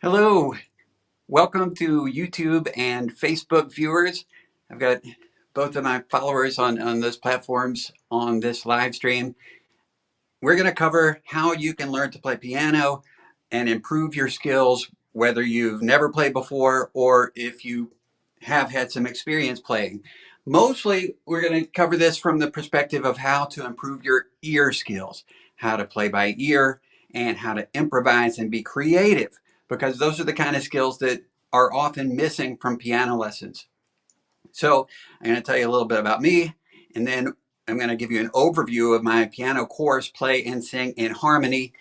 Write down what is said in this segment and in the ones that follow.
Hello, welcome to YouTube and Facebook viewers. I've got both of my followers on those platforms on this live stream. We're going to cover how you can learn to play piano and improve your skills, whether you've never played before or if you have had some experience playing. Mostly, we're going to cover this from the perspective of how to improve your ear skills, how to play by ear, and how to improvise and be creative, because those are the kind of skills that are often missing from piano lessons. So, I'm going to tell you a little bit about me, and then I'm going to give you an overview of my piano course, Play and Sing in Harmony,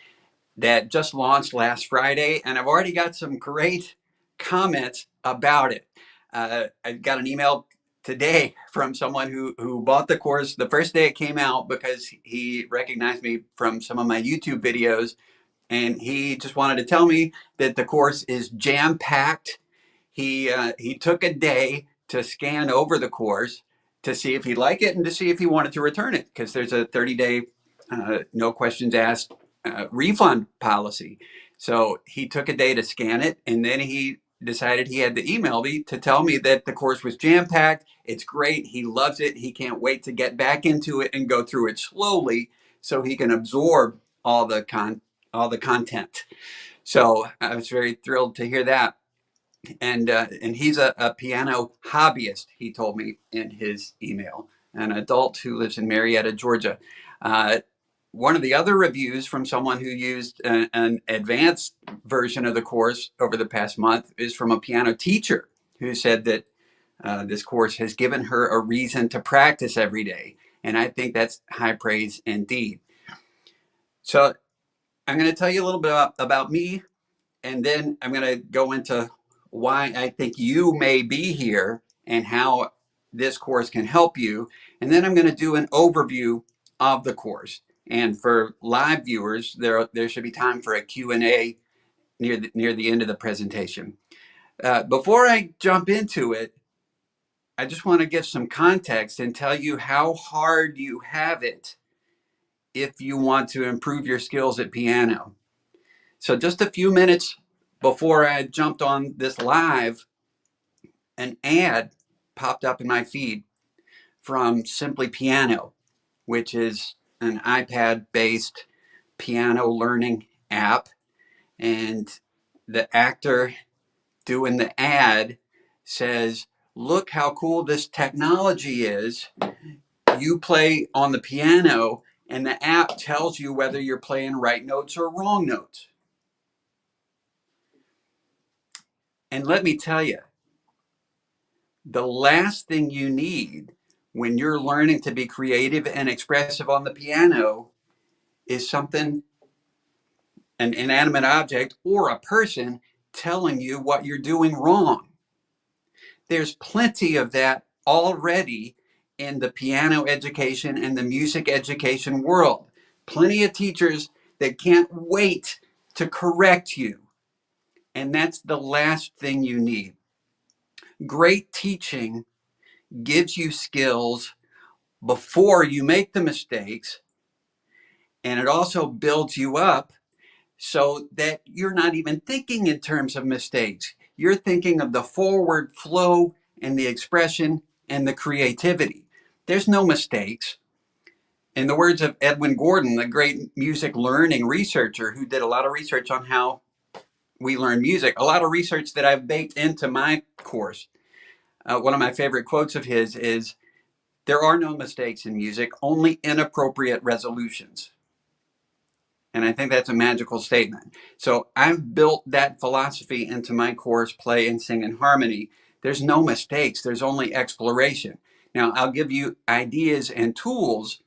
that just launched last Friday. And I've already got some great comments about it. I got an email today from someone who bought the course the first day it came out because he recognized me from some of my YouTube videos. And he just wanted to tell me that the course is jam packed. He took a day to scan over the course to see if he'd like it and to see if he wanted to return it, because there's a 30-day no questions asked refund policy. So he took a day to scan it, and then he decided he had to email me to tell me that the course was jam packed. It's great. He loves it. He can't wait to get back into it and go through it slowly so he can absorb all the content. So I was very thrilled to hear that. And he's a piano hobbyist, he told me in his email, an adult who lives in Marietta, Georgia. Uh, One of the other reviews from someone who used an advanced version of the course over the past month is from a piano teacher who said that this course has given her a reason to practice every day. And I think that's high praise indeed. So I'm going to tell you a little bit about me, and then I'm going to go into why I think you may be here and how this course can help you. And then I'm going to do an overview of the course. And for live viewers, there should be time for a Q&A near the end of the presentation. Before I jump into it, I just want to give some context and tell you how hard you have it if you want to improve your skills at piano. So just a few minutes before I jumped on this live, an ad popped up in my feed from Simply Piano, which is an iPad-based piano learning app. And the actor doing the ad says, "Look how cool this technology is. You play on the piano, and the app tells you whether you're playing right notes or wrong notes." And let me tell you, the last thing you need when you're learning to be creative and expressive on the piano is something, an inanimate object or a person, telling you what you're doing wrong. There's plenty of that already in the piano education and the music education world. Plenty of teachers that can't wait to correct you. And that's the last thing you need. Great teaching gives you skills before you make the mistakes, and it also builds you up so that you're not even thinking in terms of mistakes. You're thinking of the forward flow and the expression and the creativity. There's no mistakes. In the words of Edwin Gordon, the great music learning researcher who did a lot of research on how we learn music, a lot of research that I've baked into my course. One of my favorite quotes of his is, "There are no mistakes in music, only inappropriate resolutions." And I think that's a magical statement. So I've built that philosophy into my course, Play and Sing in Harmony. There's no mistakes, there's only exploration. Now, I'll give you ideas and tools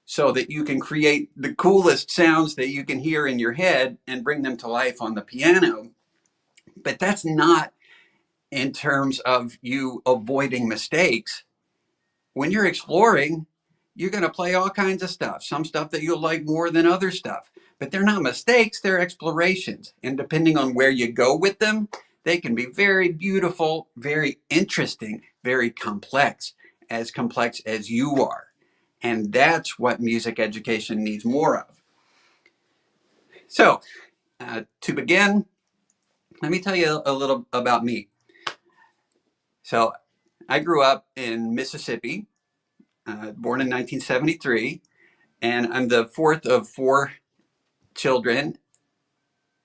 so that you can create the coolest sounds that you can hear in your head and bring them to life on the piano. But that's not in terms of you avoiding mistakes. When you're exploring, you're going to play all kinds of stuff, some stuff that you'll like more than other stuff. But they're not mistakes, they're explorations. And depending on where you go with them, they can be very beautiful, very interesting, very complex as you are. And that's what music education needs more of. So, to begin, let me tell you a little about me. So I grew up in Mississippi, born in 1973, and I'm the fourth of four children.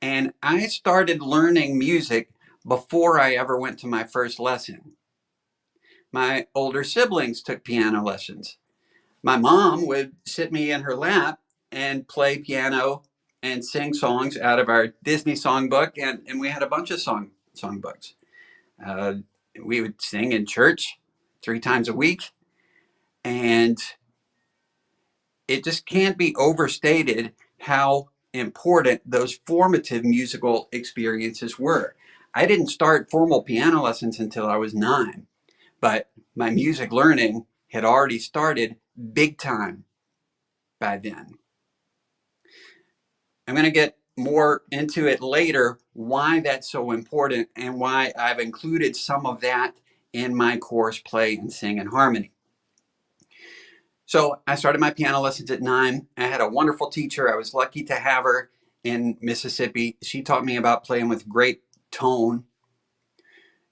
And I started learning music before I ever went to my first lesson. My older siblings took piano lessons. My mom would sit me in her lap and play piano and sing songs out of our Disney songbook, and we had a bunch of songbooks. Uh, we would sing in church 3 times a week, and it just can't be overstated how important those formative musical experiences were. I didn't start formal piano lessons until I was 9, but my music learning had already started big time by then. I'm going to get more into it later, why that's so important and why I've included some of that in my course, Play and Sing in Harmony. So I started my piano lessons at 9. I had a wonderful teacher. I was lucky to have her in Mississippi. She taught me about playing with great tone.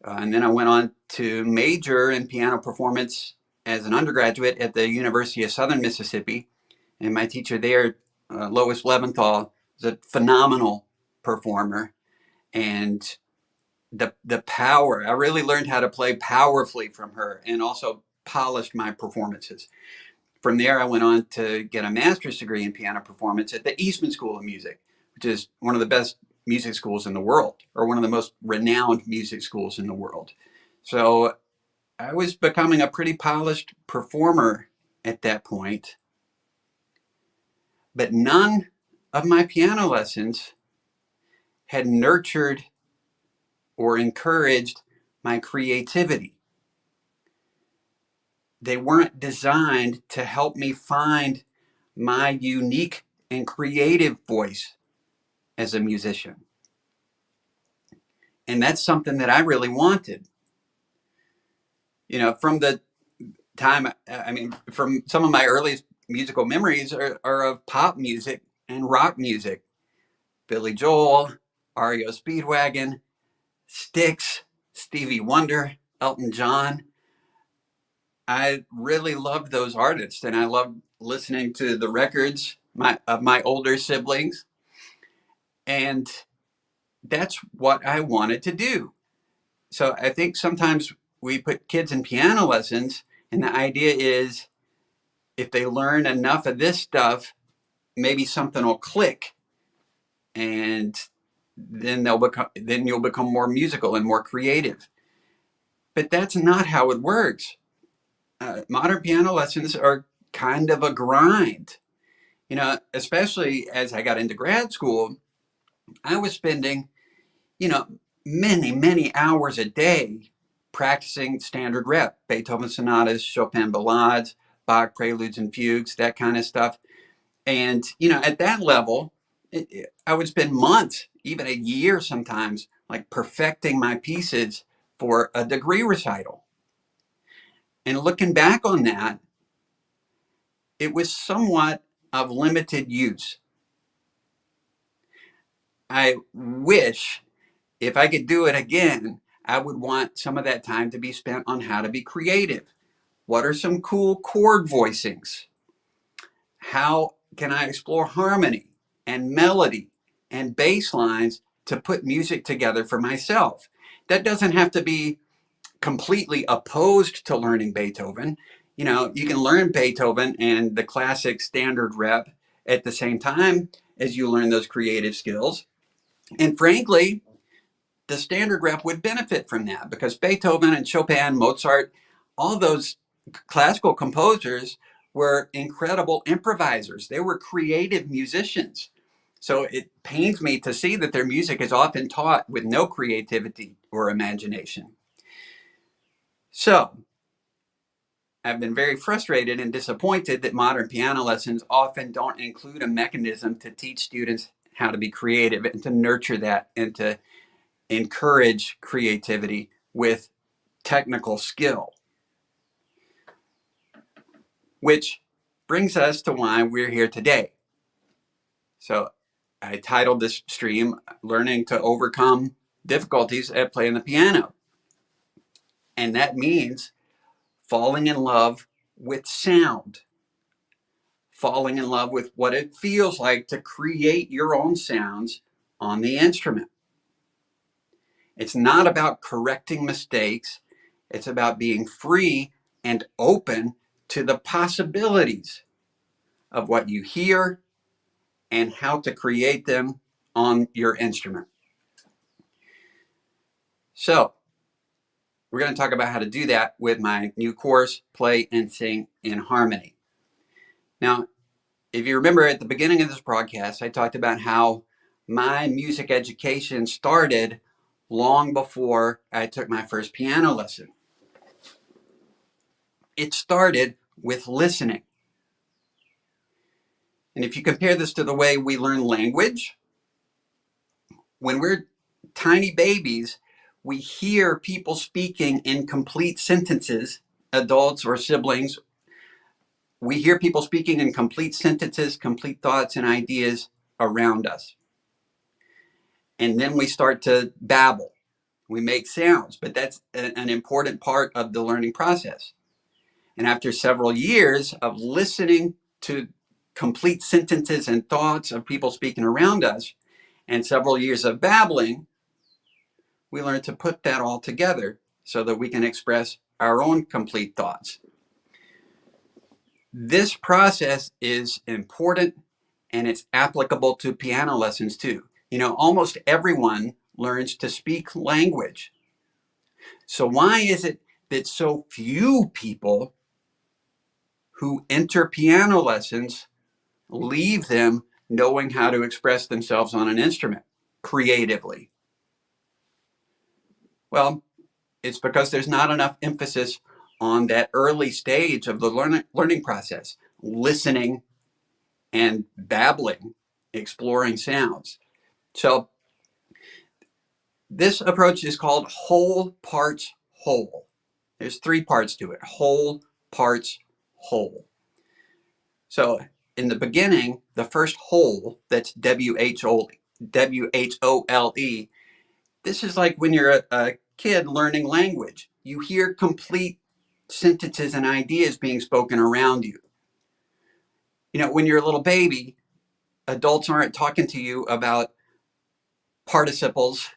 And then I went on to major in piano performance as an undergraduate at the University of Southern Mississippi. And my teacher there, Lois Leventhal, was a phenomenal performer. And the power, I really learned how to play powerfully from her and also polished my performances. From there, I went on to get a master's degree in piano performance at the Eastman School of Music, which is one of the best music schools in the world, or one of the most renowned music schools in the world. So I was becoming a pretty polished performer at that point, but none of my piano lessons had nurtured or encouraged my creativity. They weren't designed to help me find my unique and creative voice as a musician. And that's something that I really wanted. From the time, from some of my earliest musical memories are of pop music and rock music. Billy Joel, REO Speedwagon, Styx, Stevie Wonder, Elton John. I really loved those artists, and I loved listening to the records of my older siblings. And that's what I wanted to do. So I think sometimes we put kids in piano lessons, and the idea is if they learn enough of this stuff, maybe something will click, and then you'll become more musical and more creative. But that's not how it works. Modern piano lessons are kind of a grind. Especially as I got into grad school, I was spending, you know, many, many hours a day practicing standard rep, Beethoven sonatas, Chopin ballades, Bach preludes and fugues, that kind of stuff. And, at that level, I would spend months, even a year sometimes, like perfecting my pieces for a degree recital. And looking back on that, it was somewhat of limited use. I wish if I could do it again, I would want some of that time to be spent on how to be creative. What are some cool chord voicings? How can I explore harmony and melody and bass lines to put music together for myself? That doesn't have to be completely opposed to learning Beethoven. You can learn Beethoven and the classic standard rep at the same time as you learn those creative skills. And frankly, the standard rep would benefit from that because Beethoven and Chopin, Mozart, all those classical composers were incredible improvisers. They were creative musicians. So it pains me to see that their music is often taught with no creativity or imagination. So I've been very frustrated and disappointed that modern piano lessons often don't include a mechanism to teach students how to be creative and to nurture that and to encourage creativity with technical skill. Which brings us to why we're here today. So I titled this stream, Learning to Overcome difficulties at playing the piano. And that means falling in love with sound, falling in love with what it feels like to create your own sounds on the instrument. It's not about correcting mistakes. It's about being free and open to the possibilities of what you hear and how to create them on your instrument. So, we're going to talk about how to do that with my new course, Play and Sing in Harmony. Now, if you remember at the beginning of this broadcast, I talked about how my music education started long before I took my first piano lesson. It started with listening. And if you compare this to the way we learn language, when we're tiny babies, we hear people speaking in complete sentences, adults or siblings. We hear people speaking in complete sentences, complete thoughts and ideas around us. And then we start to babble. We make sounds, but that's an important part of the learning process. And after several years of listening to complete sentences and thoughts of people speaking around us, and several years of babbling, we learn to put that all together so that we can express our own complete thoughts. This process is important and it's applicable to piano lessons too. You know, almost everyone learns to speak language. So why is it that so few people who enter piano lessons leave them knowing how to express themselves on an instrument creatively? Well, it's because there's not enough emphasis on that early stage of the learning process, listening and babbling, exploring sounds. So this approach is called whole parts whole. There's 3 parts to it: whole parts whole. So in the beginning, the first whole, that's W-H-O-L-E, this is like when you're a kid learning language. You hear complete sentences and ideas being spoken around you. You know, when you're a little baby, adults aren't talking to you about participles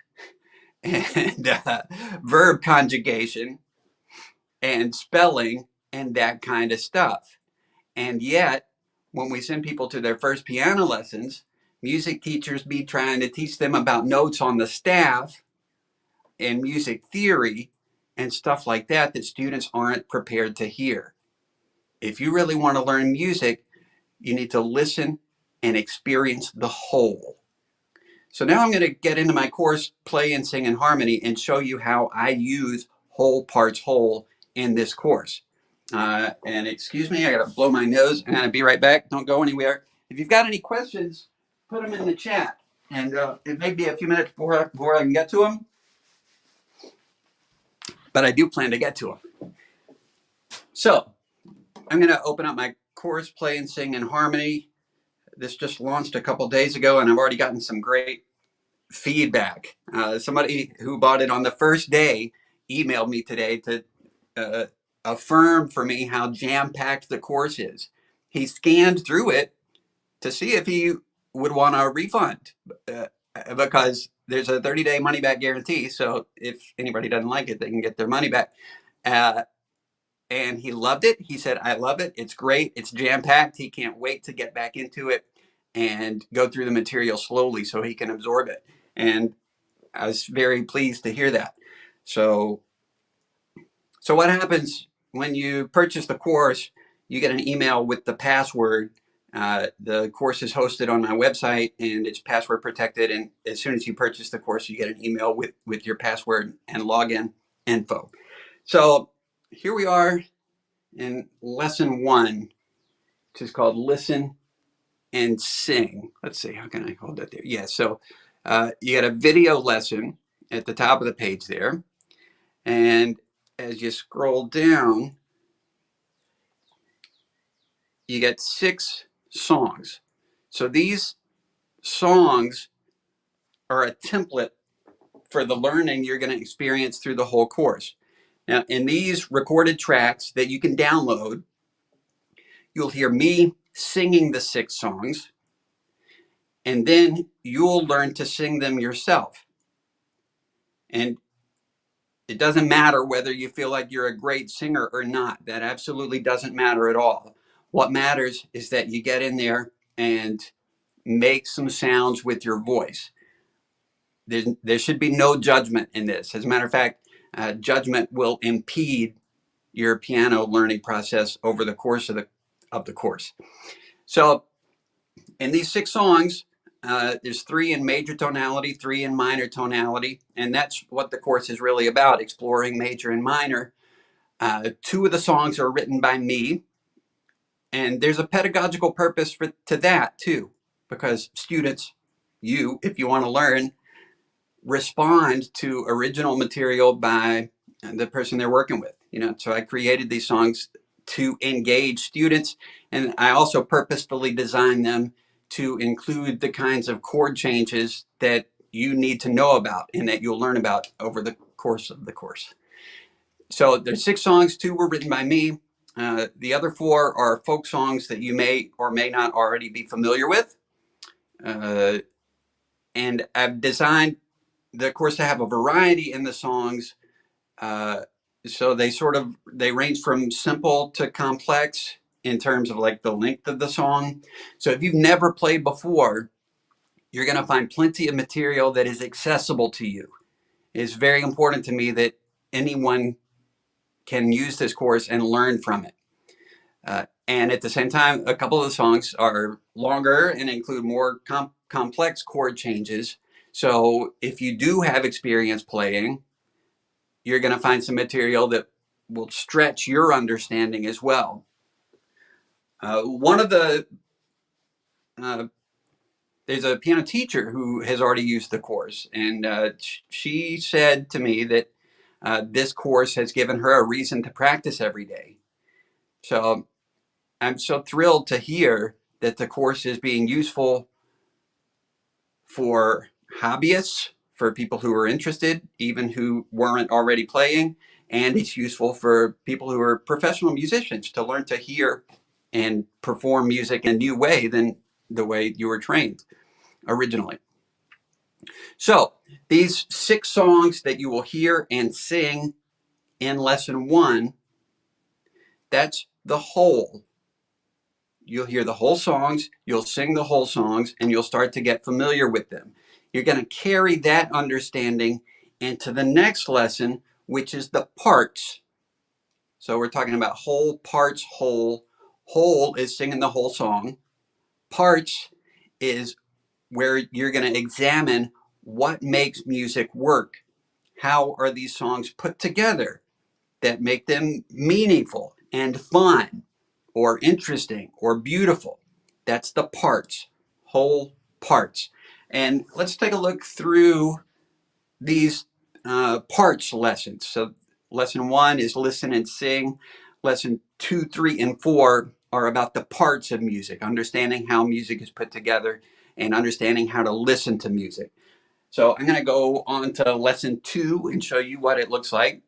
and verb conjugation and spelling and that kind of stuff. And yet, when we send people to their first piano lessons, music teachers be trying to teach them about notes on the staff and music theory and stuff like that that students aren't prepared to hear. If you really want to learn music, you need to listen and experience the whole. So now I'm going to get into my course, Play and Sing in Harmony, and show you how I use whole parts whole in this course. And excuse me, I got to blow my nose. I'm going to be right back. Don't go anywhere. If you've got any questions, put them in the chat. And it may be a few minutes before I can get to them, but I do plan to get to them. So I'm going to open up my course, Play and Sing in Harmony. This just launched a couple days ago, and I've already gotten some great feedback. Somebody who bought it on the first day emailed me today to affirm for me how jam-packed the course is. He scanned through it to see if he would want a refund because there's a 30-day money-back guarantee. So if anybody doesn't like it, they can get their money back. And he loved it. He said, I love it. It's great. It's jam-packed. He can't wait to get back into it and go through the material slowly so he can absorb it. And I was very pleased to hear that. So what happens when you purchase the course? You get an email with the password. The course is hosted on my website and it's password protected. And as soon as you purchase the course, you get an email with your password and login info. So here we are in lesson 1, which is called Listen and Sing. Let's see, how can I hold that there? Yeah, so you got a video lesson at the top of the page there. And as you scroll down, you get 6 songs. So these songs are a template for the learning you're going to experience through the whole course. Now, in these recorded tracks that you can download, you'll hear me singing the 6 songs, and then you'll learn to sing them yourself. And it doesn't matter whether you feel like you're a great singer or not. That absolutely doesn't matter at all. What matters is that you get in there and make some sounds with your voice. There should be no judgment in this. As a matter of fact, judgment will impede your piano learning process over the course of the course. So in these 6 songs, there's 3 in major tonality, 3 in minor tonality, and that's what the course is really about, exploring major and minor. 2 of the songs are written by me, and there's a pedagogical purpose to that too, because students, if you want to learn, respond to original material by the person they're working with. So I created these songs to engage students, and I also purposefully designed them to include the kinds of chord changes that you need to know about and that you'll learn about over the course of the course. So there's 6 songs, 2 were written by me. The other 4 are folk songs that you may or may not already be familiar with. And I've designed the course to have a variety in the songs. So they range from simple to complex in terms of like the length of the song. So if you've never played before, you're going to find plenty of material that is accessible to you. It's very important to me that anyone can use this course and learn from it. And at the same time, a couple of the songs are longer and include more complex chord changes. So if you do have experience playing, you're going to find some material that will stretch your understanding as well. There's a piano teacher who has already used the course, and she said to me that this course has given her a reason to practice every day. So I'm so thrilled to hear that the course is being useful for hobbyists, for people who are interested, even who weren't already playing, and it's useful for people who are professional musicians to learn to hear and perform music in a new way than the way you were trained originally. So these 6 songs that you will hear and sing in lesson 1, that's the whole. You'll hear the whole songs, you'll sing the whole songs, and you'll start to get familiar with them. You're going to carry that understanding into the next lesson, which is the parts. So we're talking about whole, parts, whole. Whole is singing the whole song. Parts is where you're going to examine what makes music work. How are these songs put together that make them meaningful and fun or interesting or beautiful? That's the parts, whole parts. And let's take a look through these parts lessons. So lesson 1 is listen and sing. Lesson 2, 3, and 4 are about the parts of music, understanding how music is put together and understanding how to listen to music. So I'm going to go on to lesson 2 and show you what it looks like.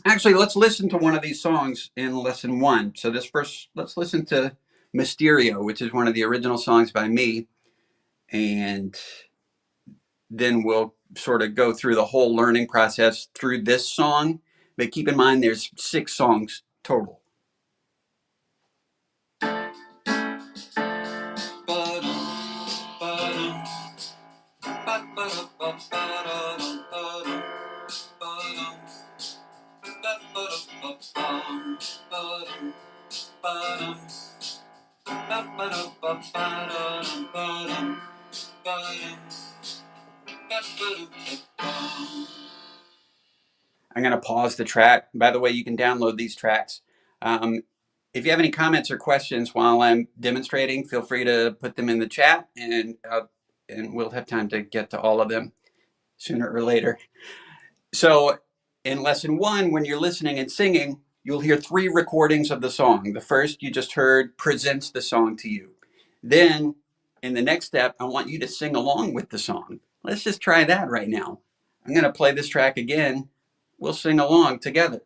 Actually, let's listen to one of these songs in lesson 1. So let's listen to Mysterio, which is one of the original songs by me. And then we'll sort of go through the whole learning process through this song. But keep in mind, there's 6 songs total. I'm going to pause the track. By the way, you can download these tracks. If you have any comments or questions while I'm demonstrating, feel free to put them in the chat, and we'll have time to get to all of them sooner or later. So in lesson 1, when you're listening and singing, you'll hear 3 recordings of the song. The first you just heard presents the song to you. Then in the next step, I want you to sing along with the song. Let's just try that right now. I'm going to play this track again. We'll sing along together.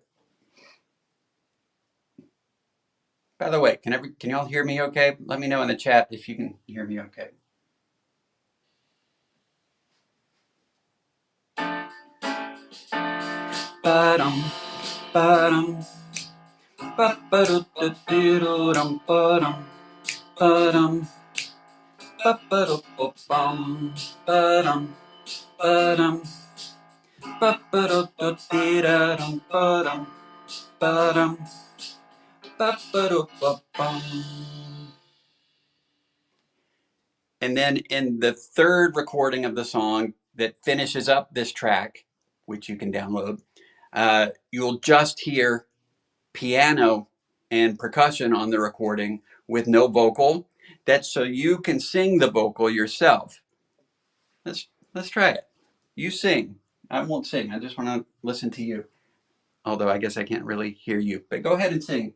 By the way, can y'all hear me okay? Let me know in the chat if you can hear me okay. Ba-dum, ba-dum, ba-ba-do-do-do-dum, ba-dum, ba-dum, ba-ba-do-bo-bum, ba-dum, ba-dum, ba-ba-do-do-dee-da-dum, ba-dum, ba-dum, ba-ba-do-bo-bum. And then in the third recording of the song that finishes up this track, which you can download, you'll just hear piano and percussion on the recording with no vocal. That's so you can sing the vocal yourself. Let's try it. You sing. I won't sing. I just want to listen to you. Although I guess I can't really hear you. But go ahead and sing.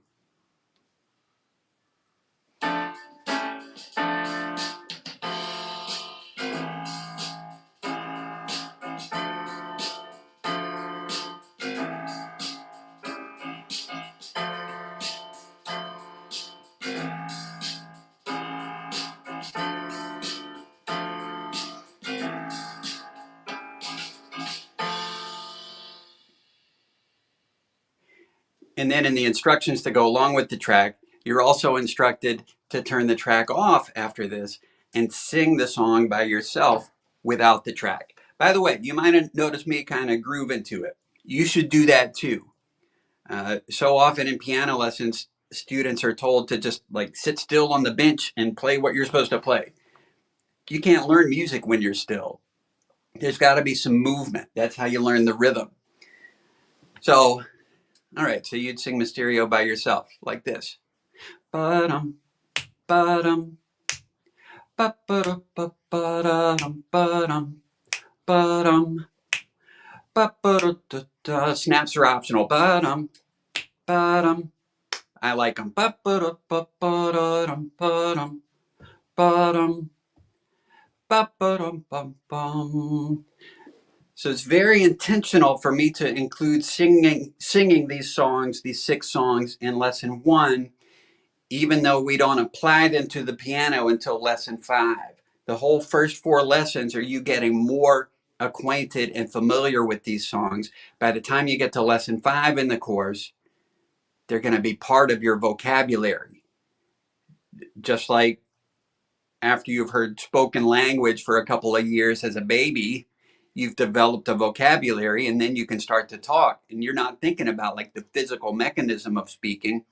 And then in the instructions to go along with the track, you're also instructed to turn the track off after this and sing the song by yourself without the track. By the way, you might have noticed me kind of groove into it. You should do that too. So often in piano lessons, students are told to just like sit still on the bench and play what you're supposed to play. You can't learn music when you're still. There's got to be some movement. That's how you learn the rhythm. So, all right, so you'd sing Mysterio by yourself like this. Ba-dum, ba-dum, ba-ba-dum, ba-ba-dum, ba-dum, ba-dum, ba-ba-da-da-da. Snaps are optional. Ba-dum, ba-dum. I like them. Ba-ba-da, ba-ba-da-dum, ba-dum, ba-dum, ba-ba-dum, bum-bum. So it's very intentional for me to include singing these songs, these 6 songs in lesson 1, even though we don't apply them to the piano until lesson 5. The whole first 4 lessons are you getting more acquainted and familiar with these songs. By the time you get to lesson 5 in the course, they're going to be part of your vocabulary. Just like after you've heard spoken language for a couple of years as a baby, you've developed a vocabulary and then you can start to talk and you're not thinking about like the physical mechanism of speaking.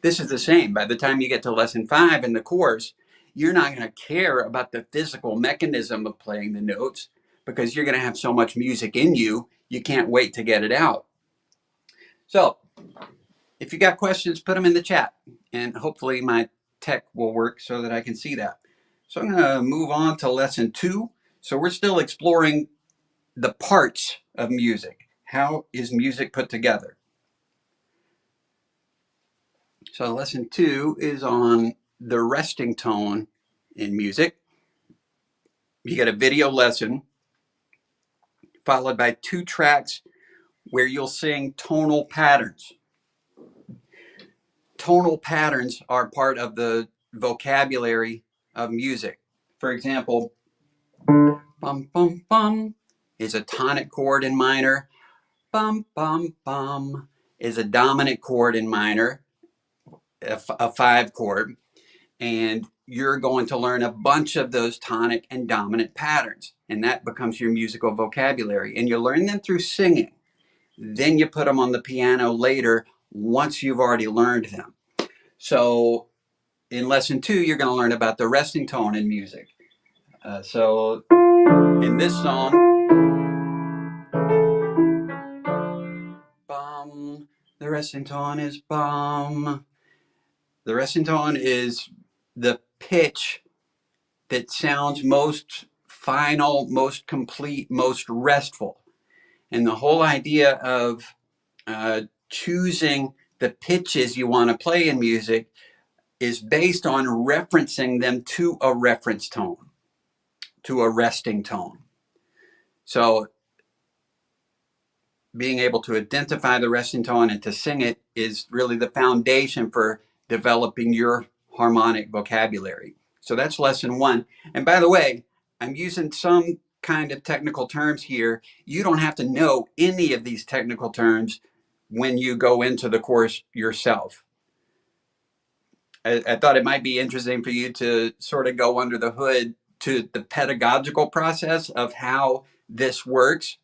This is the same. By the time you get to lesson 5 in the course, you're not going to care about the physical mechanism of playing the notes because you're going to have so much music in you, you can't wait to get it out. So if you got questions, put them in the chat and hopefully my tech will work so that I can see that. So I'm going to move on to lesson 2. So we're still exploring the parts of music. How is music put together? So lesson 2 is on the resting tone in music. You get a video lesson followed by 2 tracks where you'll sing tonal patterns. Tonal patterns are part of the vocabulary of music. For example, bum bum bum is a tonic chord in minor. Bum bum bum is a dominant chord in minor, a 5 chord. And you're going to learn a bunch of those tonic and dominant patterns. And that becomes your musical vocabulary. And you learn them through singing. Then you put them on the piano later once you've already learned them. So in lesson 2, you're going to learn about the resting tone in music. So in this song, bum, the resting tone is bum. The resting tone is the pitch that sounds most final, most complete, most restful. And the whole idea of choosing the pitches you want to play in music is based on referencing them to a reference tone, to a resting tone. So being able to identify the resting tone and to sing it is really the foundation for developing your harmonic vocabulary. So that's lesson 1. And by the way, I'm using some kind of technical terms here. You don't have to know any of these technical terms when you go into the course yourself. I thought it might be interesting for you to sort of go under the hood to the pedagogical process of how this works.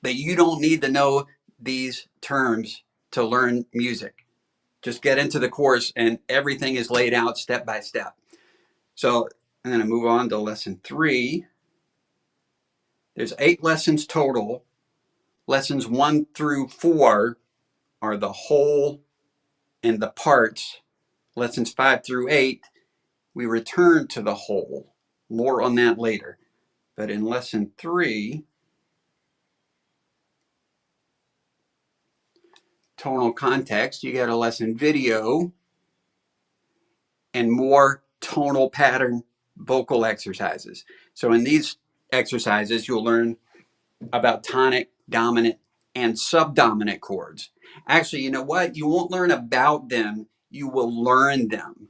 But you don't need to know these terms to learn music. Just get into the course and everything is laid out step by step. So I'm going to move on to lesson 3. There's 8 lessons total. Lessons 1 through 4 are the whole and the parts. Lessons 5 through 8, we return to the whole. More on that later. But in lesson 3, tonal context, you get a lesson video and more tonal pattern vocal exercises. So in these exercises, you'll learn about tonic, dominant, and subdominant chords. Actually, you know what? You won't learn about them. You will learn them.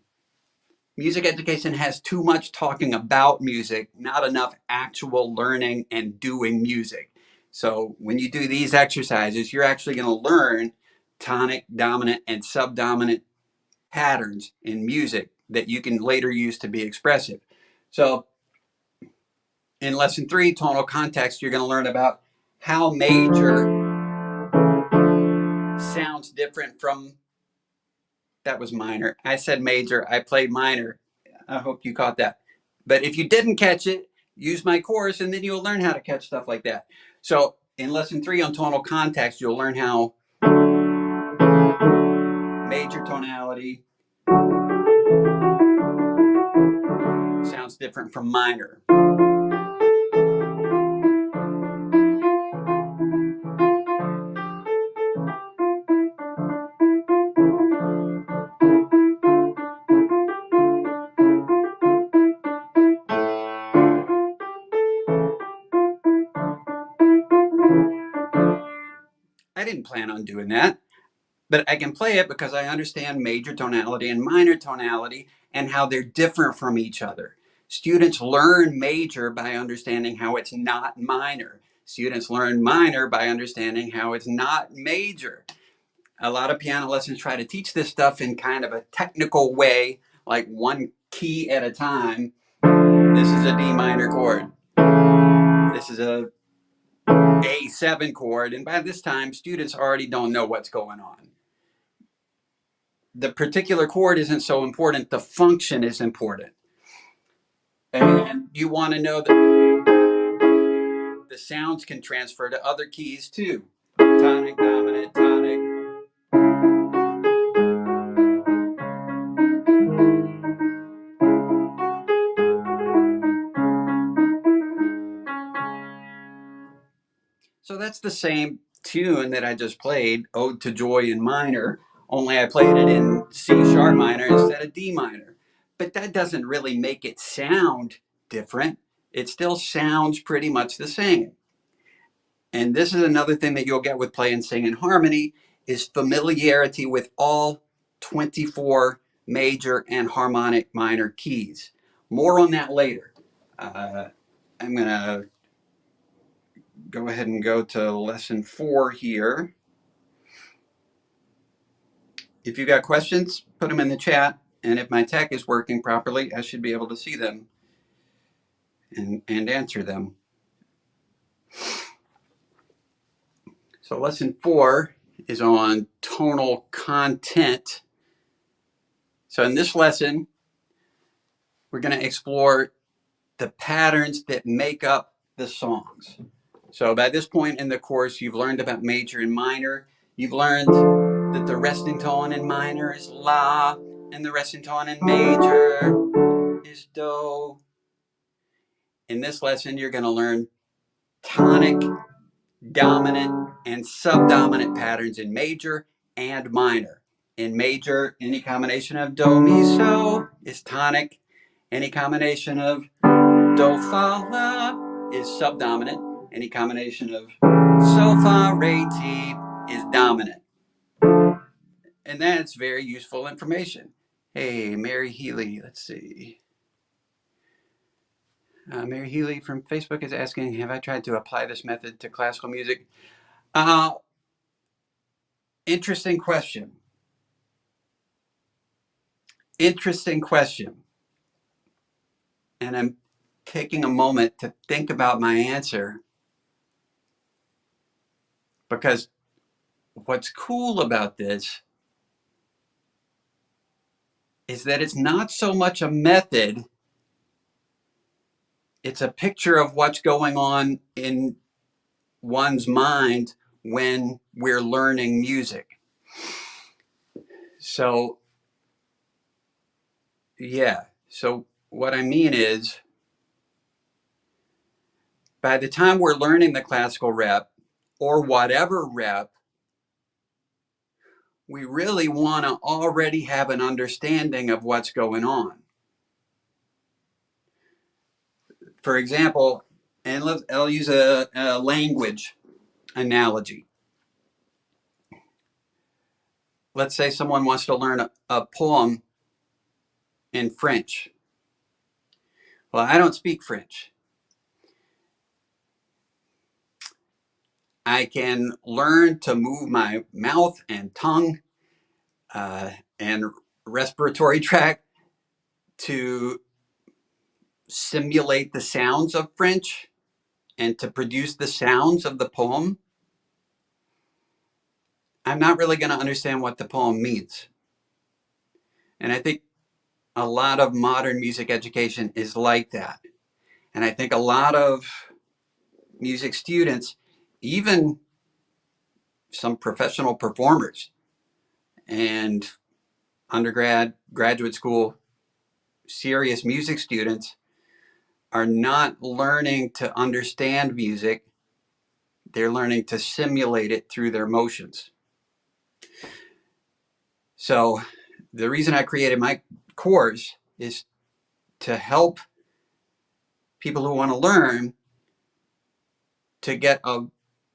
Music education has too much talking about music, not enough actual learning and doing music. So when you do these exercises, you're actually going to learn tonic, dominant, and subdominant patterns in music that you can later use to be expressive. So in lesson 3, tonal context, you're going to learn about how major sounds different from, that was minor. I said major, I played minor. I hope you caught that. But if you didn't catch it, use my course and then you'll learn how to catch stuff like that. So in lesson 3 on tonal context, you'll learn how major tonality sounds different from minor. I didn't plan on doing that, but I can play it because I understand major tonality and minor tonality and how they're different from each other. Students learn major by understanding how it's not minor. Students learn minor by understanding how it's not major. A lot of piano lessons try to teach this stuff in kind of a technical way, like one key at a time. This is a D minor chord. This is a A7 chord. And by this time, students already don't know what's going on. The particular chord isn't so important. The function is important. And you want to know that the sounds can transfer to other keys too. Tonic, dominant, tonic. So that's the same tune that I just played, Ode to Joy in minor, only I played it in C sharp minor instead of D minor. But that doesn't really make it sound different. It still sounds pretty much the same. And this is another thing that you'll get with play and sing in harmony is familiarity with all 24 major and harmonic minor keys. More on that later. I'm going to go ahead and go to lesson 4 here. If you got questions, put them in the chat. And if my tech is working properly, I should be able to see them and answer them. So lesson 4 is on tonal content. So in this lesson, we're going to explore the patterns that make up the songs. So by this point in the course, you've learned about major and minor. You've learned that the resting tone in minor is La, and the resting tone in major is Do. In this lesson, you're going to learn tonic, dominant, and subdominant patterns in major and minor. In major, any combination of Do, Mi, So is tonic. Any combination of Do, Fa, La is subdominant. Any combination of So fa, re, ti is dominant. And that's very useful information. Hey, Mary Healy, let's see. Mary Healy from Facebook is asking, have I tried to apply this method to classical music? Interesting question. Interesting question. And I'm taking a moment to think about my answer, because what's cool about this is that it's not so much a method, it's a picture of what's going on in one's mind when we're learning music. So, yeah. So, what I mean is, by the time we're learning the classical rep or whatever rep, we really want to already have an understanding of what's going on. For example, and I'll use a language analogy. Let's say someone wants to learn a poem in French. Well, I don't speak French. I can learn to move my mouth and tongue and respiratory tract to simulate the sounds of French and to produce the sounds of the poem. I'm not really going to understand what the poem means. And I think a lot of modern music education is like that. And I think a lot of music students, even some professional performers and undergrad, graduate school, serious music students, are not learning to understand music. They're learning to simulate it through their motions. So the reason I created my course is to help people who want to learn to get a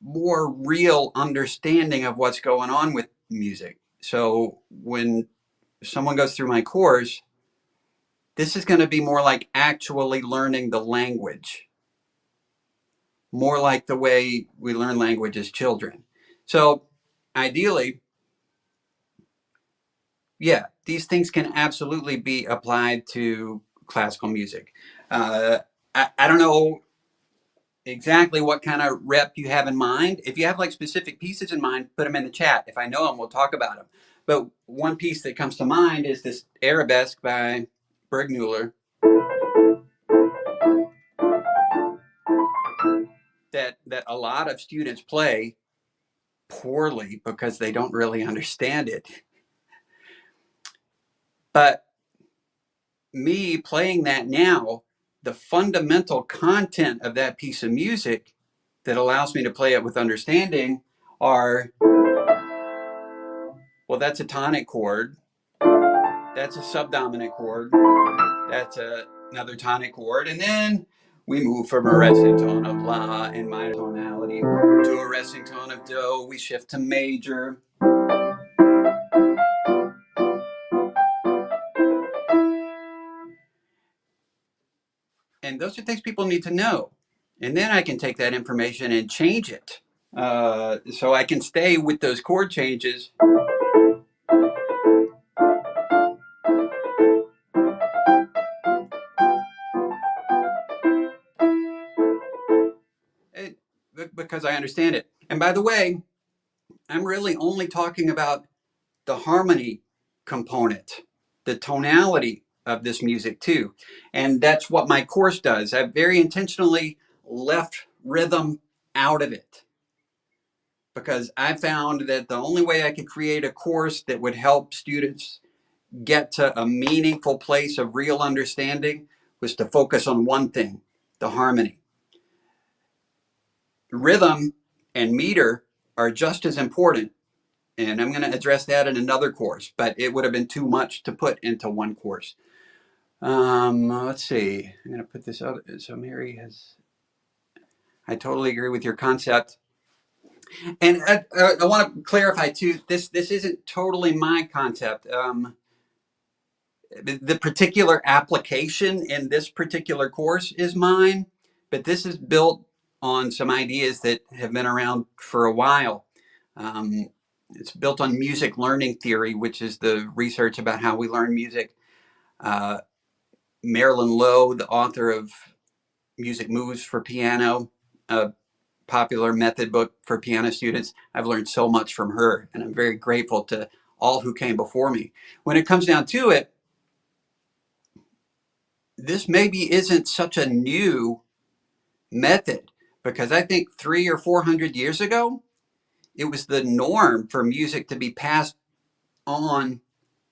more real understanding of what's going on with music. So when someone goes through my course, this is going to be more like actually learning the language, more like the way we learn language as children. So ideally, yeah, these things can absolutely be applied to classical music. I don't know exactly what kind of rep you have in mind. If you have like specific pieces in mind, put them in the chat. If I know them, we'll talk about them. But one piece that comes to mind is this arabesque by Bergmuller that a lot of students play poorly because they don't really understand it. But me playing that now, the fundamental content of that piece of music that allows me to play it with understanding are, well, that's a tonic chord, that's a subdominant chord, that's another tonic chord, and then we move from a resting tone of La in minor tonality to a resting tone of Do. We shift to major. And those are things people need to know. And then I can take that information and change it. So I can stay with those chord changes. Because I understand it. And by the way, I'm really only talking about the harmony component, the tonality of this music too. And that's what my course does. I've very intentionally left rhythm out of it because I found that the only way I could create a course that would help students get to a meaningful place of real understanding was to focus on one thing, the harmony. Rhythm and meter are just as important, and I'm going to address that in another course, but it would have been too much to put into one course. Let's see. I'm going to put this out. So Mary has, I totally agree with your concept. And I want to clarify too. This isn't totally my concept. The particular application in this particular course is mine, but this is built on some ideas that have been around for a while. Um, it's built on music learning theory, which is the research about how we learn music. Uh, Marilyn Lowe, the author of Music Moves for Piano, a popular method book for piano students. I've learned so much from her, and I'm very grateful to all who came before me. When it comes down to it, this maybe isn't such a new method because I think 300 or 400 years ago, it was the norm for music to be passed on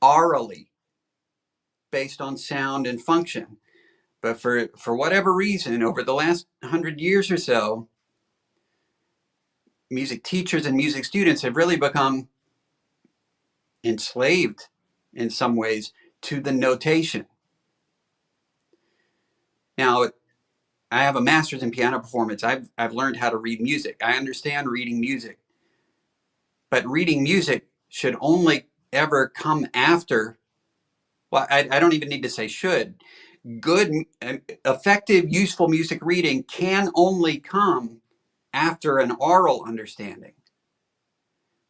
orally based on sound and function. But for whatever reason, over the last 100 years or so, music teachers and music students have really become enslaved in some ways to the notation. Now, I have a master's in piano performance. I've learned how to read music. I understand reading music. But reading music should only ever come after, well, I don't even need to say should. Good, effective, useful music reading can only come after an oral understanding.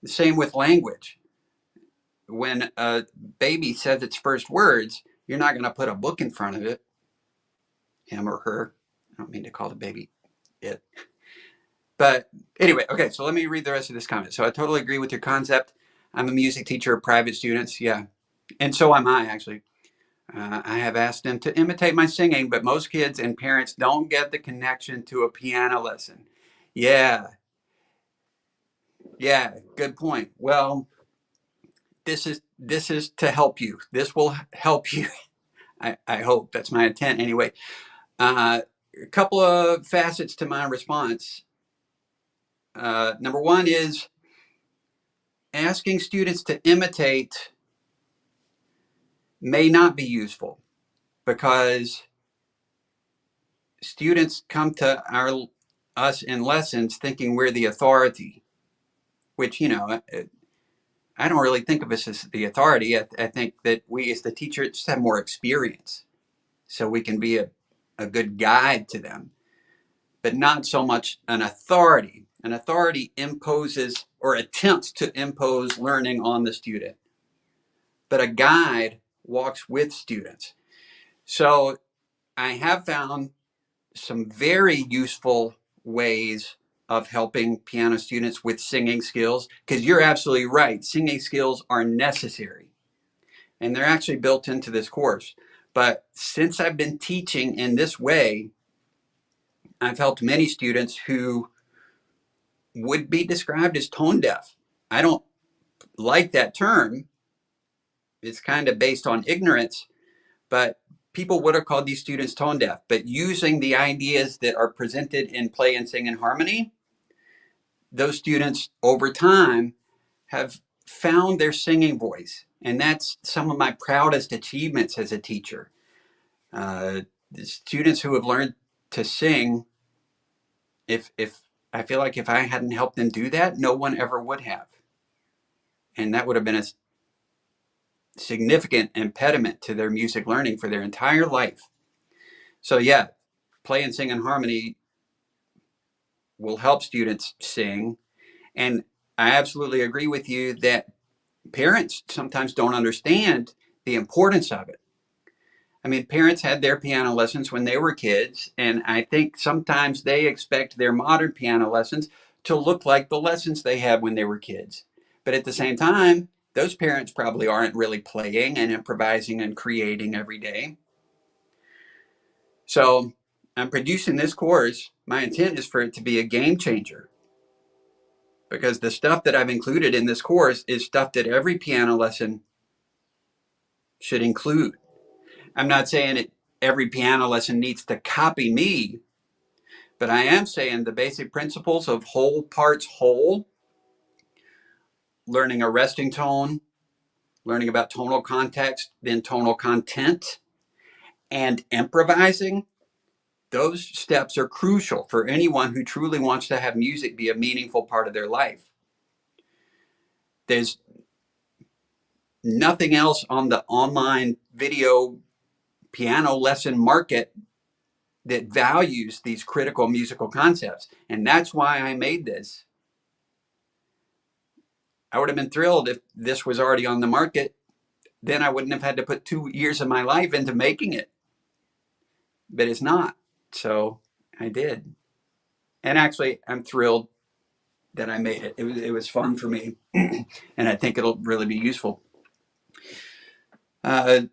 The same with language. When a baby says its first words, you're not going to put a book in front of it, him or her. I don't mean to call the baby it. But anyway, okay, so let me read the rest of this comment. So I totally agree with your concept. I'm a music teacher of private students. Yeah. And so am I, actually. I have asked them to imitate my singing, but most kids and parents don't get the connection to a piano lesson. Yeah. Yeah. Good point. Well, this is to help you. This will help you. I hope that's my intent anyway. A couple of facets to my response. Number one is asking students to imitate may not be useful because students come to us in lessons thinking we're the authority, which, I don't really think of us as the authority. I think that we as the teacher just have more experience, so we can be a good guide to them, but not so much an authority. An authority imposes or attempts to impose learning on the student, but a guide walks with students. So I have found some very useful ways of helping piano students with singing skills, because you're absolutely right. Singing skills are necessary and they're actually built into this course. But since I've been teaching in this way, I've helped many students who would be described as tone deaf. I don't like that term. It's kind of based on ignorance, but people would have called these students tone deaf. But using the ideas that are presented in Play and Sing in Harmony, those students over time have found their singing voice. And that's some of my proudest achievements as a teacher. The students who have learned to sing, if I feel like if I hadn't helped them do that, no one ever would have. And that would have been a significant impediment to their music learning for their entire life. So yeah, Play and Sing in Harmony will help students sing. And I absolutely agree with you that parents sometimes don't understand the importance of it. I mean, parents had their piano lessons when they were kids, and I think sometimes they expect their modern piano lessons to look like the lessons they had when they were kids. But at the same time, those parents probably aren't really playing and improvising and creating every day. So I'm producing this course. My intent is for it to be a game changer because the stuff that I've included in this course is stuff that every piano lesson should include. I'm not saying every piano lesson needs to copy me, but I am saying the basic principles of whole parts whole, learning a resting tone, learning about tonal context, then tonal content, and improvising Those steps are crucial for anyone who truly wants to have music be a meaningful part of their life. There's nothing else on the online video piano lesson market that values these critical musical concepts. And that's why I made this. I would have been thrilled if this was already on the market. Then I wouldn't have had to put 2 years of my life into making it. But it's not. So I did. And actually, I'm thrilled that I made it. It was fun for me. And I think it'll really be useful. So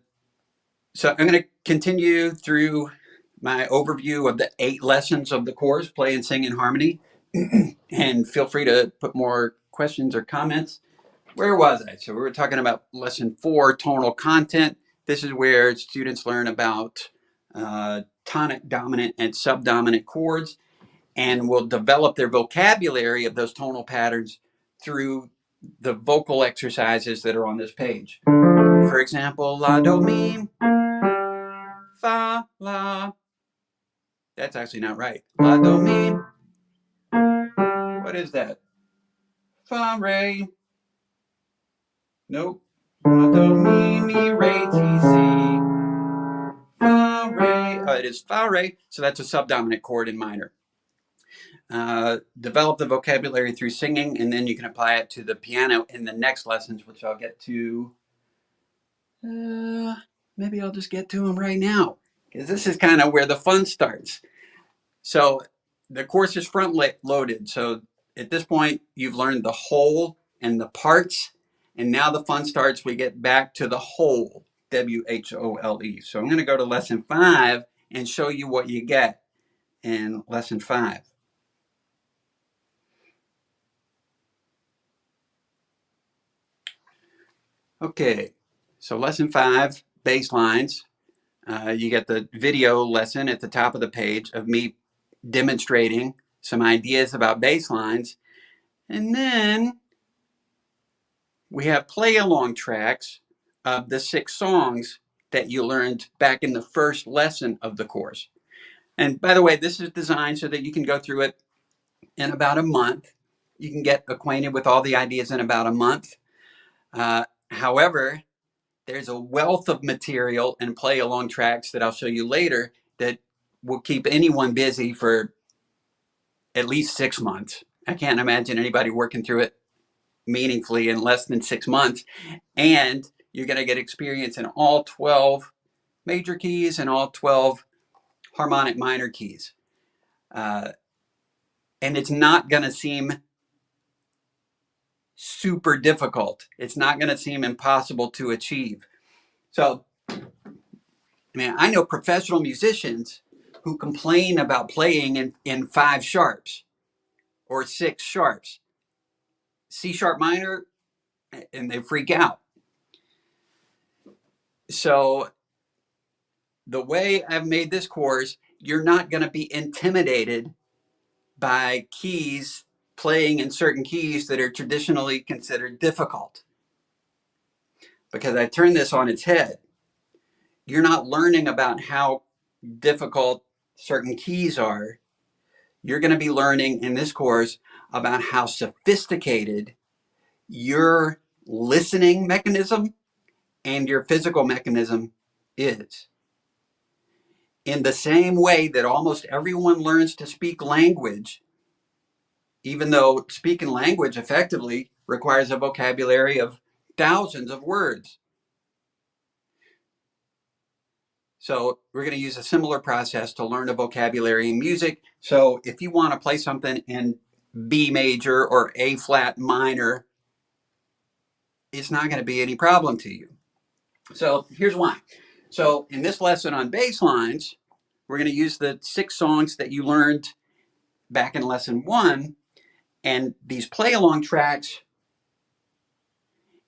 I'm going to continue through my overview of the 8 lessons of the course, Play and Sing in Harmony. And feel free to put more questions or comments. Where was I? So we were talking about lesson 4, tonal content. This is where students learn about tonic, dominant, and subdominant chords, and will develop their vocabulary of those tonal patterns through the vocal exercises that are on this page. For example, la, do, mi, fa, la. That's actually not right. La, do, mi. What is that? Fa, re. Nope. La, do, mi, re, ti, si. Fa, re. It is fa, re. So that's a subdominant chord in minor. Develop the vocabulary through singing, and then you can apply it to the piano in the next lessons, which I'll get to. Maybe I'll just get to them right now, because this is kind of where the fun starts. So the course is front loaded. So at this point, you've learned the whole and the parts, and now the fun starts. We get back to the whole, W-H-O-L-E. So I'm going to go to lesson 5 and show you what you get in lesson 5. Okay, so lesson 5, basslines. You get the video lesson at the top of the page of me demonstrating some ideas about basslines. And then we have play-along tracks of the 6 songs that you learned back in the first lesson of the course. And by the way, this is designed so that you can go through it in about a month. You can get acquainted with all the ideas in about a month. However, there's a wealth of material and play-along tracks that I'll show you later that will keep anyone busy for at least 6 months. I can't imagine anybody working through it meaningfully in less than 6 months. And you're going to get experience in all 12 major keys and all 12 harmonic minor keys. And it's not going to seem super difficult. It's not going to seem impossible to achieve. So, I know professional musicians who complain about playing in 5 sharps or 6 sharps, C sharp minor, and they freak out. So the way I've made this course, you're not going to be intimidated by keys playing in certain keys that are traditionally considered difficult. Because I turned this on its head. You're not learning about how difficult certain keys are. You're going to be learning in this course about how sophisticated your listening mechanism and your physical mechanism is. In the same way that almost everyone learns to speak language, even though speaking language effectively requires a vocabulary of thousands of words. So we're going to use a similar process to learn a vocabulary in music. So if you want to play something in B major or A flat minor, it's not going to be any problem to you. So here's why. So in this lesson on basslines, we're going to use the 6 songs that you learned back in lesson 1. And these play-along tracks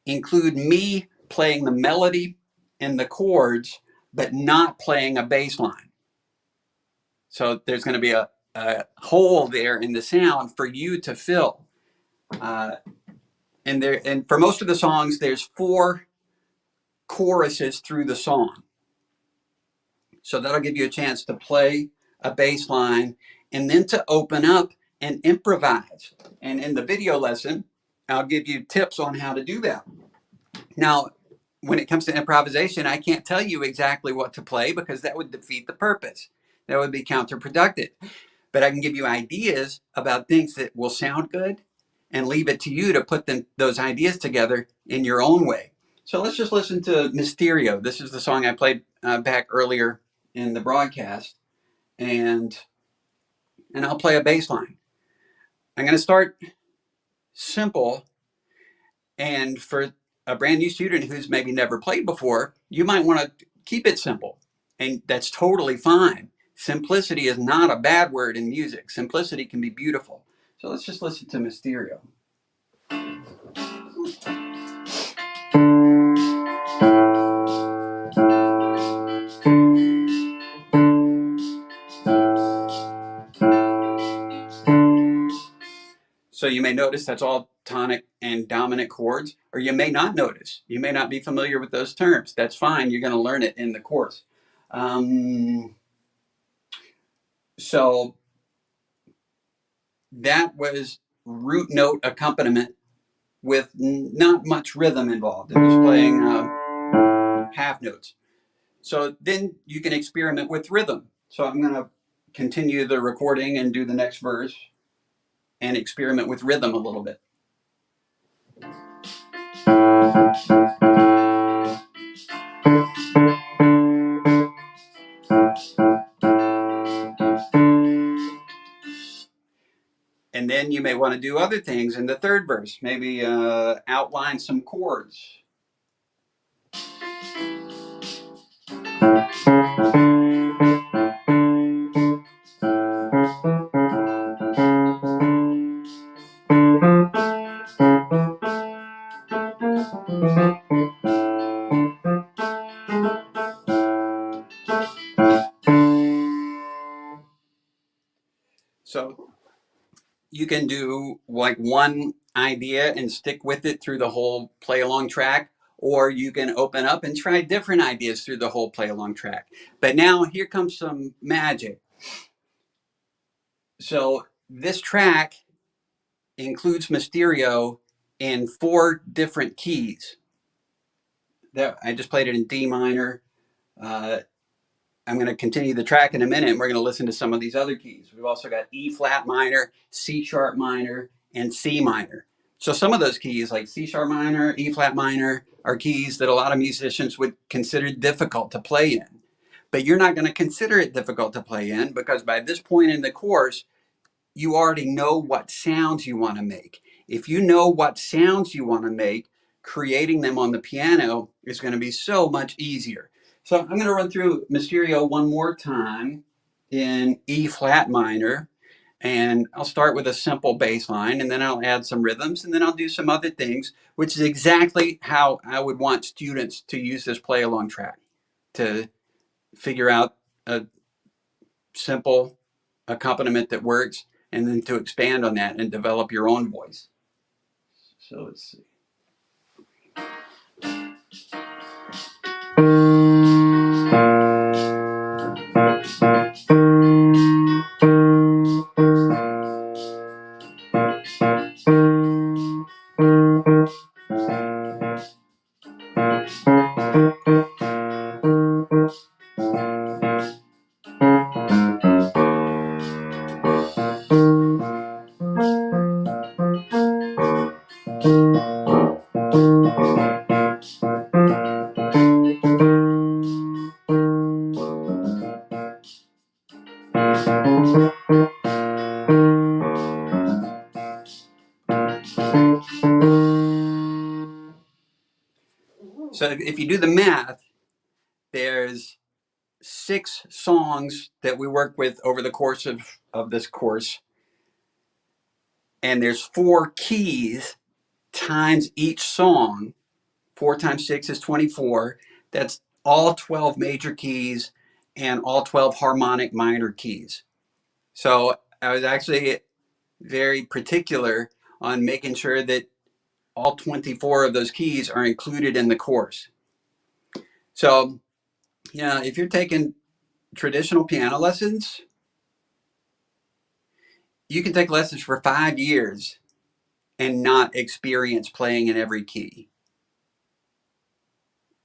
include me playing the melody and the chords, but not playing a bass line. So there's going to be a hole there in the sound for you to fill. And for most of the songs, there's 4 choruses through the song. So that'll give you a chance to play a bass line, and then to open up and improvise. And in the video lesson, I'll give you tips on how to do that. Now, when it comes to improvisation, I can't tell you exactly what to play because that would defeat the purpose. That would be counterproductive. But I can give you ideas about things that will sound good and leave it to you to put those ideas together in your own way. So let's just listen to Mysterio. This is the song I played back earlier in the broadcast. And I'll play a bass line. I'm going to start simple. And for a brand new student who's maybe never played before, you might want to keep it simple. And that's totally fine. Simplicity is not a bad word in music. Simplicity can be beautiful. So let's just listen to Mysterio. So you may notice that's all tonic and dominant chords, or you may not notice. You may not be familiar with those terms. That's fine. You're going to learn it in the course. So that was root note accompaniment with not much rhythm involved. I'm just playing half notes. So then you can experiment with rhythm. So I'm going to continue the recording and do the next verse and experiment with rhythm a little bit. And then you may want to do other things in the third verse, maybe outline some chords. So you can do like one idea and stick with it through the whole play along track, or you can open up and try different ideas through the whole play along track. But now here comes some magic. So this track includes Mysterio in 4 different keys. That I just played it in D minor. I'm going to continue the track in a minute, and we're going to listen to some of these other keys. We've also got E flat minor, C sharp minor, and C minor. So some of those keys, like C sharp minor, E flat minor, are keys that a lot of musicians would consider difficult to play in. But you're not going to consider it difficult to play in because by this point in the course, you already know what sounds you want to make. If you know what sounds you want to make, creating them on the piano is going to be so much easier. So I'm going to run through Mysterio one more time in E flat minor, and I'll start with a simple bass line, and then I'll add some rhythms, and then I'll do some other things, which is exactly how I would want students to use this play along track, to figure out a simple accompaniment that works, and then to expand on that and develop your own voice. So let's see. So if you do the math, there's 6 songs that we work with over the course of this course. And there's 4 keys times each song. 4 times 6 is 24. That's all 12 major keys and all 12 harmonic minor keys. So I was actually very particular on making sure that all 24 of those keys are included in the course. So, if you're taking traditional piano lessons, You can take lessons for 5 years and not experience playing in every key.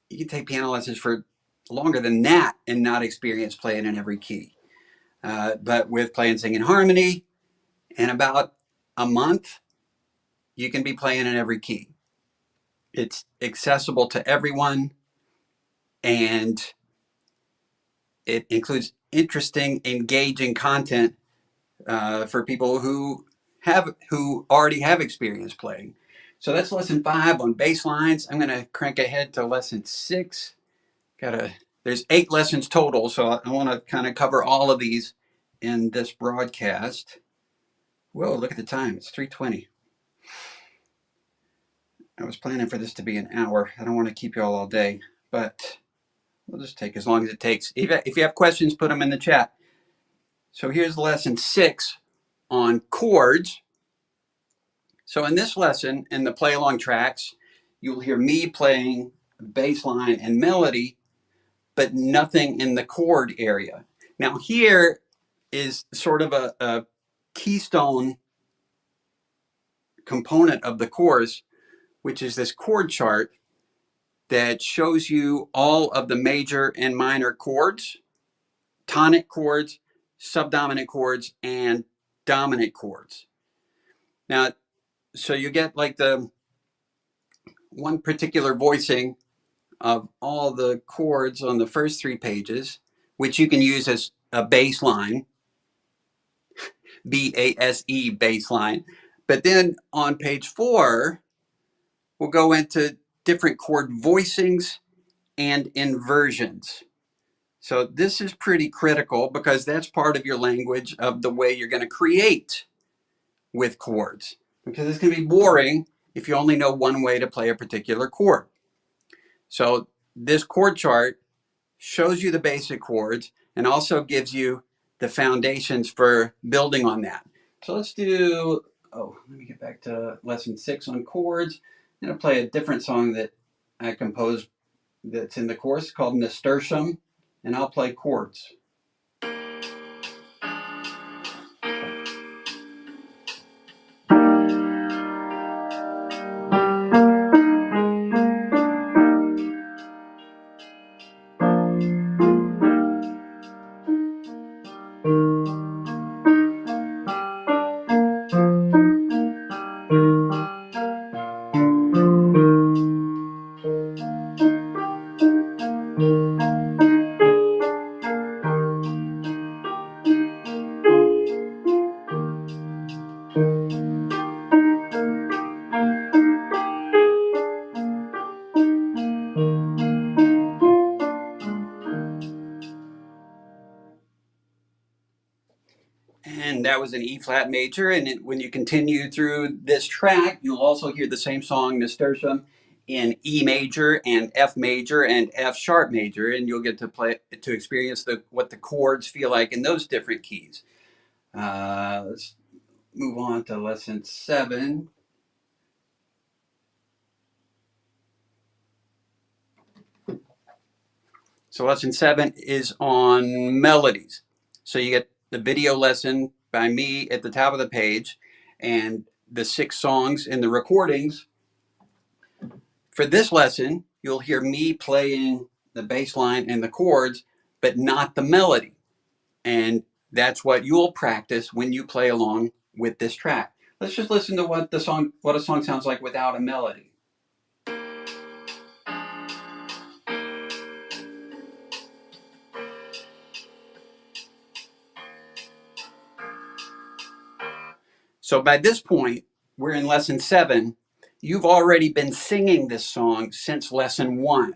You can take piano lessons for longer than that and not experience playing in every key. But with Play and Sing in Harmony, in about a month, you can be playing in every key. It's accessible to everyone, and it includes interesting, engaging content for people who already have experience playing. So that's lesson 5 on bass lines. I'm going to crank ahead to lesson 6. There's 8 lessons total, so I want to kind of cover all of these in this broadcast. Whoa, look at the time. It's 3:20. I was planning for this to be an hour. I don't want to keep you all day, but we'll just take as long as it takes. If you have questions, put them in the chat. So here's lesson 6 on chords. So in this lesson, in the play along tracks, you'll hear me playing bass line and melody, but nothing in the chord area. Now here is sort of a keystone component of the course, which is this chord chart that shows you all of the major and minor chords, tonic chords, subdominant chords, and dominant chords. Now, so you get like the one particular voicing of all the chords on the first 3 pages, which you can use as a bass line, B-A-S-E, bass line. But then on page 4, we'll go into different chord voicings and inversions. So this is pretty critical because that's part of your language of the way you're going to create with chords. Because it's going to be boring if you only know one way to play a particular chord. So this chord chart shows you the basic chords and also gives you the foundations for building on that. So let's do, let me get back to lesson 6 on chords. I'm going to play a different song that I composed that's in the course called Mysterio, and I'll play chords. And that was an E flat major. And when you continue through this track, you'll also hear the same song, Nasturtium, in E major and F major and F sharp major. And you'll get to experience what the chords feel like in those different keys. Let's move on to lesson 7. So lesson 7 is on melodies. So you get the video lesson by me at the top of the page and the 6 songs in the recordings. For this lesson, you'll hear me playing the bass line and the chords, but not the melody. And that's what you'll practice when you play along with this track. Let's just listen to what a song sounds like without a melody. So by this point, we're in lesson 7. You've already been singing this song since lesson 1.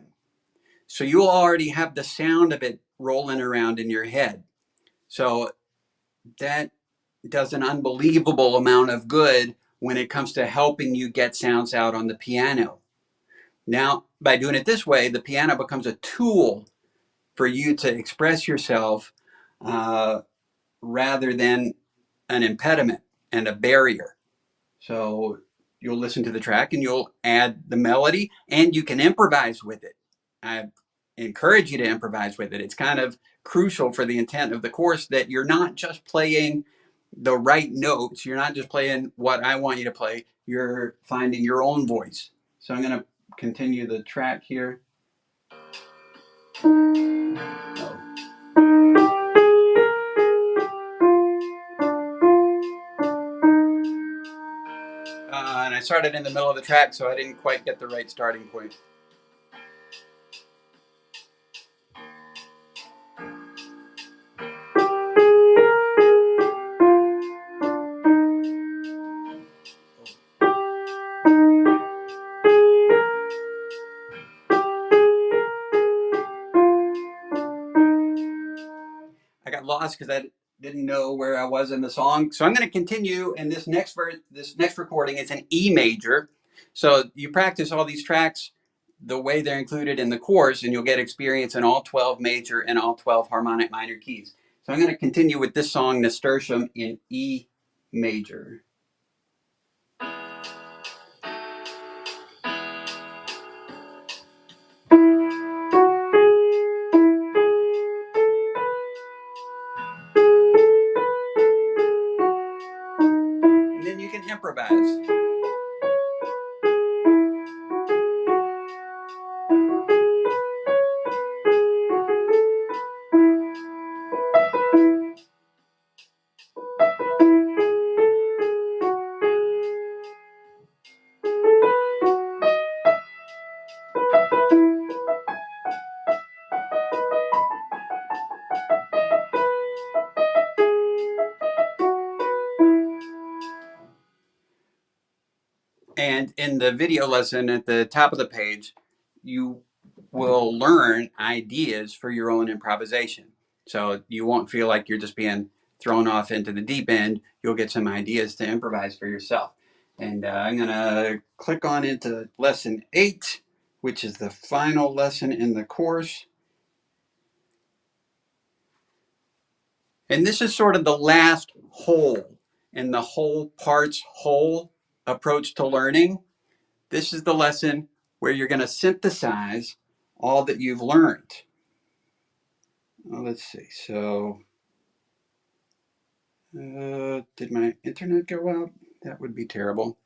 So you'll already have the sound of it rolling around in your head. So that does an unbelievable amount of good when it comes to helping you get sounds out on the piano. Now, by doing it this way, the piano becomes a tool for you to express yourself rather than an impediment and a barrier. So you'll listen to the track and you'll add the melody and you can improvise with it. I encourage you to improvise with it. It's kind of crucial for the intent of the course that you're not just playing the right notes. You're not just playing what I want you to play. You're finding your own voice. So I'm going to continue the track here. Oh. And I started in the middle of the track, so I didn't quite get the right starting point. I got lost because I didn't know where I was in the song. So I'm going to continue, and this next recording is an E major. So you practice all these tracks the way they're included in the course, and you'll get experience in all 12 major and all 12 harmonic minor keys. So I'm going to continue with this song, Nasturtium, in E major. And then you can improvise. And in the video lesson at the top of the page, you will learn ideas for your own improvisation. So you won't feel like you're just being thrown off into the deep end. You'll get some ideas to improvise for yourself. And I'm going to click on into lesson 8, which is the final lesson in the course. And this is sort of the last whole in the whole parts whole approach to learning. This is the lesson where you're going to synthesize all that you've learned. Well, let's see. So, did my internet go out? That would be terrible.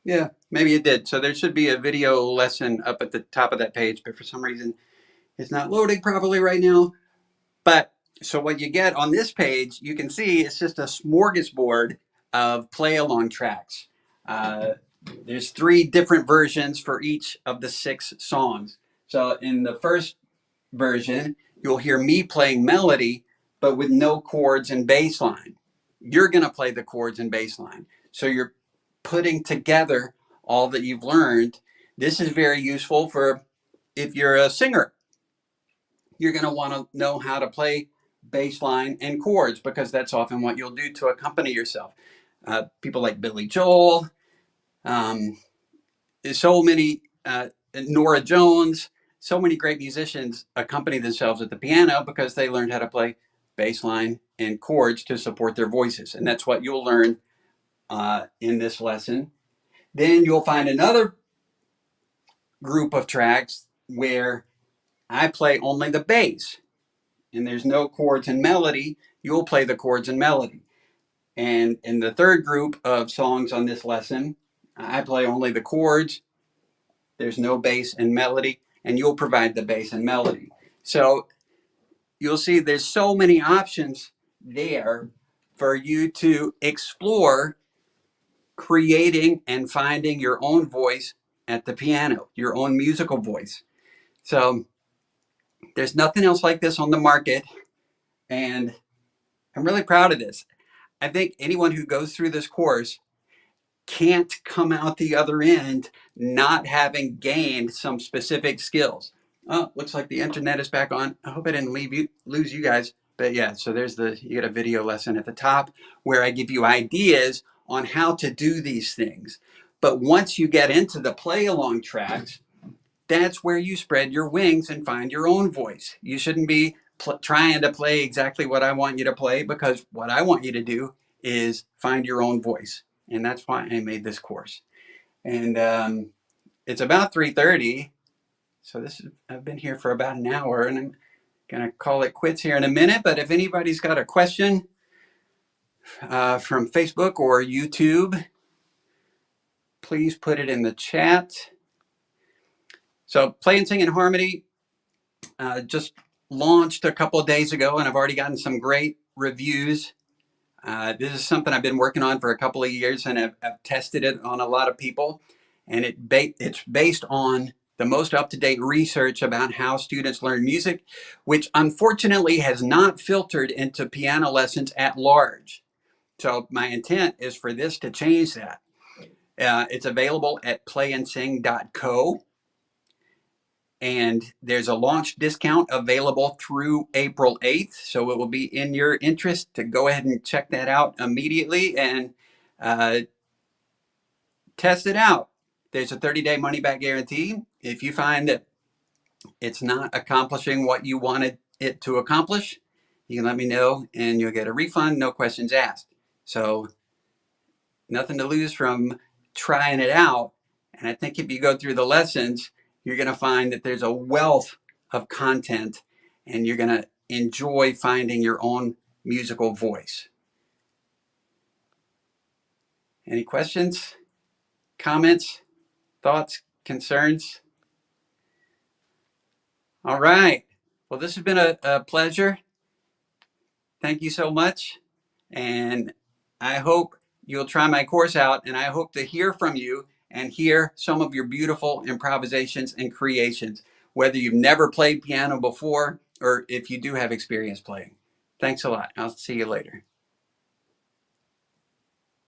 Yeah, maybe it did. So there should be a video lesson up at the top of that page, but for some reason it's not loading properly right now. But so what you get on this page, you can see it's just a smorgasbord of play along tracks. There's 3 different versions for each of the 6 songs. So in the first version, you'll hear me playing melody, but with no chords and bass line. You're going to play the chords and bass line. So you're putting together all that you've learned. This is very useful for if you're a singer. You're going to want to know how to play bass line and chords because that's often what you'll do to accompany yourself. People like Billy Joel, so many, Nora Jones, so many great musicians accompany themselves at the piano because they learned how to play bass line and chords to support their voices. And that's what you'll learn in this lesson. Then you'll find another group of tracks where I play only the bass and there's no chords and melody. You'll play the chords and melody. And in the third group of songs on this lesson, I play only the chords. There's no bass and melody, and you'll provide the bass and melody. So you'll see there's so many options there for you to explore creating and finding your own voice at the piano, your own musical voice. So there's nothing else like this on the market, and I'm really proud of this. I think anyone who goes through this course can't come out the other end not having gained some specific skills. Oh, looks like the internet is back on. I hope I didn't lose you guys. But yeah, so you get a video lesson at the top where I give you ideas on how to do these things. But once you get into the play along tracks, that's where you spread your wings and find your own voice. You shouldn't be trying to play exactly what I want you to play because what I want you to do is find your own voice. And that's why I made this course. And it's about 3:30. So I've been here for about an hour and Gonna call it quits here in a minute, but if anybody's got a question from Facebook or YouTube, please put it in the chat. So Play and Sing in Harmony just launched a couple of days ago, and I've already gotten some great reviews. This is something I've been working on for a couple of years, and I've tested it on a lot of people. And it's based on the most up-to-date research about how students learn music, which unfortunately has not filtered into piano lessons at large. So my intent is for this to change that. It's available at playandsing.co. And there's a launch discount available through April 8th. So it will be in your interest to go ahead and check that out immediately and test it out. There's a 30-day money-back guarantee. If you find that it's not accomplishing what you wanted it to accomplish, you can let me know and you'll get a refund, no questions asked. So nothing to lose from trying it out. And I think if you go through the lessons, you're going to find that there's a wealth of content and you're going to enjoy finding your own musical voice. Any questions, comments, thoughts, concerns? All right. Well, this has been a pleasure. Thank you so much. And I hope you'll try my course out, and I hope to hear from you and hear some of your beautiful improvisations and creations, whether you've never played piano before or if you do have experience playing. Thanks a lot. I'll see you later.